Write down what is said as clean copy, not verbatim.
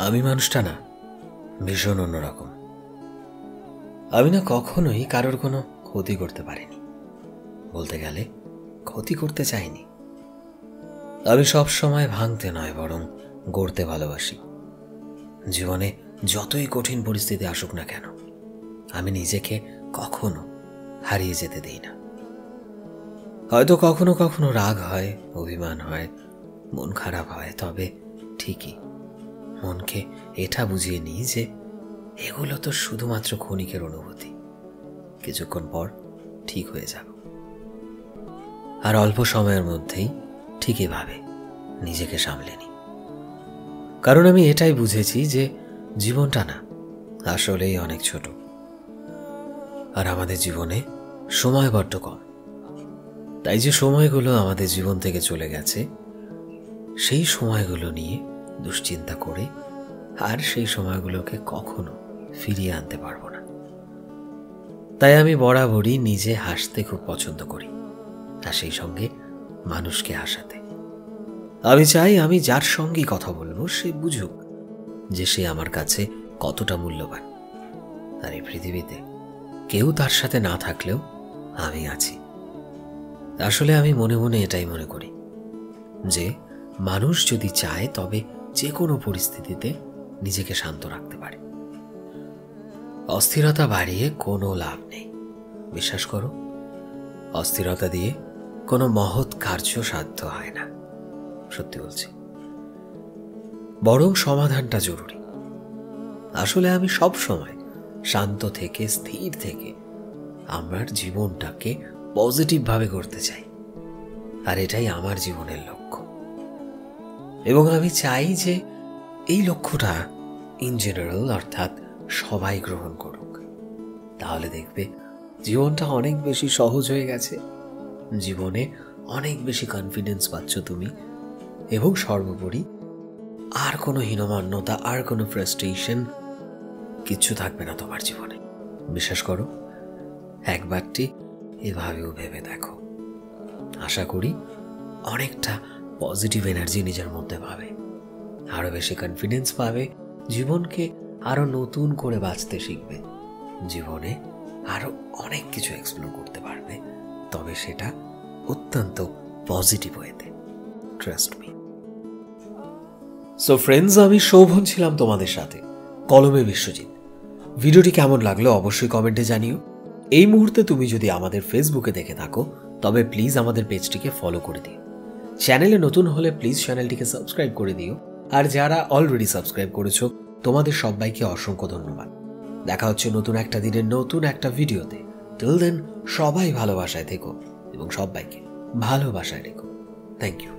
আমি মানুষটা না ভীষণ অন্যরকম। আমি না কখনোই কারোর কোনো ক্ষতি করতে পারিনি, বলতে গেলে ক্ষতি করতে চাইনি। আমি সব সময় ভাঙতে নয় বরং গড়তে ভালোবাসি। জীবনে যতই কঠিন পরিস্থিতি আসুক না কেন, আমি নিজেকে কখনো হারিয়ে যেতে দিই না। হয়তো কখনো কখনো রাগ হয়, অভিমান হয়, মন খারাপ হয়, তবে ঠিকই মনকে এটা বুঝিয়ে নিই যে এগুলো তো শুধুমাত্র ক্ষণিকের অনুভূতি, কিছুক্ষণ পর ঠিক হয়ে যাব। আর অল্প সময়ের মধ্যেই ঠিকই ভাবে নিজেকে সামলে নিই। কারণ আমি এটাই বুঝেছি যে জীবনটা না আসলেই অনেক ছোট, আর আমাদের জীবনে সময় বড্ড কম। তাই যে সময়গুলো আমাদের জীবন থেকে চলে গেছে, সেই সময়গুলো নিয়ে দুশ্চিন্তা করে আর সেই সময়গুলোকে কখনো ফিরিয়ে আনতে পারবো না। তাই আমি বরাবরই নিজে হাসতে খুব পছন্দ করি, আর সেই সঙ্গে মানুষকে হাসাতে। আমি চাই আমি যার সঙ্গে কথা বলবো সে বুঝুক যে সে আমার কাছে কতটা মূল্যবান, আর এই পৃথিবীতে কেউ তার সাথে না থাকলেও আমি আছি। আসলে আমি মনে মনে এটাই মনে করি যে মানুষ যদি চায় তবে যে কোনো পরিস্থিতিতে নিজেকে শান্ত রাখতে পারে। অস্থিরতা বাড়িয়ে কোনো লাভ নেই। বিশ্বাস করো, অস্থিরতা দিয়ে কোনো মহৎ কার্য সাধ্য হয় না। সত্যি বলছি, বরং সমাধানটা জরুরি। আসলে আমি সব সময় শান্ত থেকে, স্থির থেকে আমার জীবনটাকে পজিটিভভাবে করতে চাই, আর এটাই আমার জীবনের লক্ষ্য। এবং আমি চাই যে এই লক্ষ্যটা ইন জেনারেল, অর্থাৎ সবাই গ্রহণ করুক। তাহলে দেখবে জীবনটা অনেক বেশি সহজ হয়ে গেছে, জীবনে অনেক বেশি কনফিডেন্স পাচ্ছ তুমি, এবং সর্বোপরি আর কোনো হীনমন্যতা, আর কোনো ফ্রাস্ট্রেশন কিচ্ছু থাকবে না তোমার জীবনে। বিশ্বাস করো, একবারটি এভাবেও ভেবে দেখো। আশা করি অনেকটা পজিটিভ এনার্জি নিজের মধ্যে পাবে, আরো বেশি কনফিডেন্স পাবে, জীবনকে আরো নতুন করে বাঁচতে শিখবে, জীবনে আরো অনেক কিছু এক্সপ্লোর করতে পারবে, তবে সেটা অত্যন্ত পজিটিভ ওয়েতে। Trust me. সো ফ্রেন্ডস, আমি শোভন ছিলাম তোমাদের সাথে, কলমে বিশ্বজিৎ। ভিডিওটি কেমন লাগলো অবশ্যই কমেন্টে জানিও। এই মুহূর্তে তুমি যদি আমাদের ফেসবুকে দেখে থাকো তবে প্লিজ আমাদের পেজটিকে ফলো করে দিও। চ্যানেলে নতুন হলে প্লিজ চ্যানেলটিকে সাবস্ক্রাইব করে দিও, আর যারা অলরেডি সাবস্ক্রাইব করেছো তোমাদের সবাইকে অসংখ্য ধন্যবাদ। দেখা হচ্ছে নতুন একটা দিনের নতুন একটা ভিডিওতে। টিল দেন সবাই ভালোবাসায় থেকো এবং সবাইকে ভালোবাসায় রেখো। Thank you.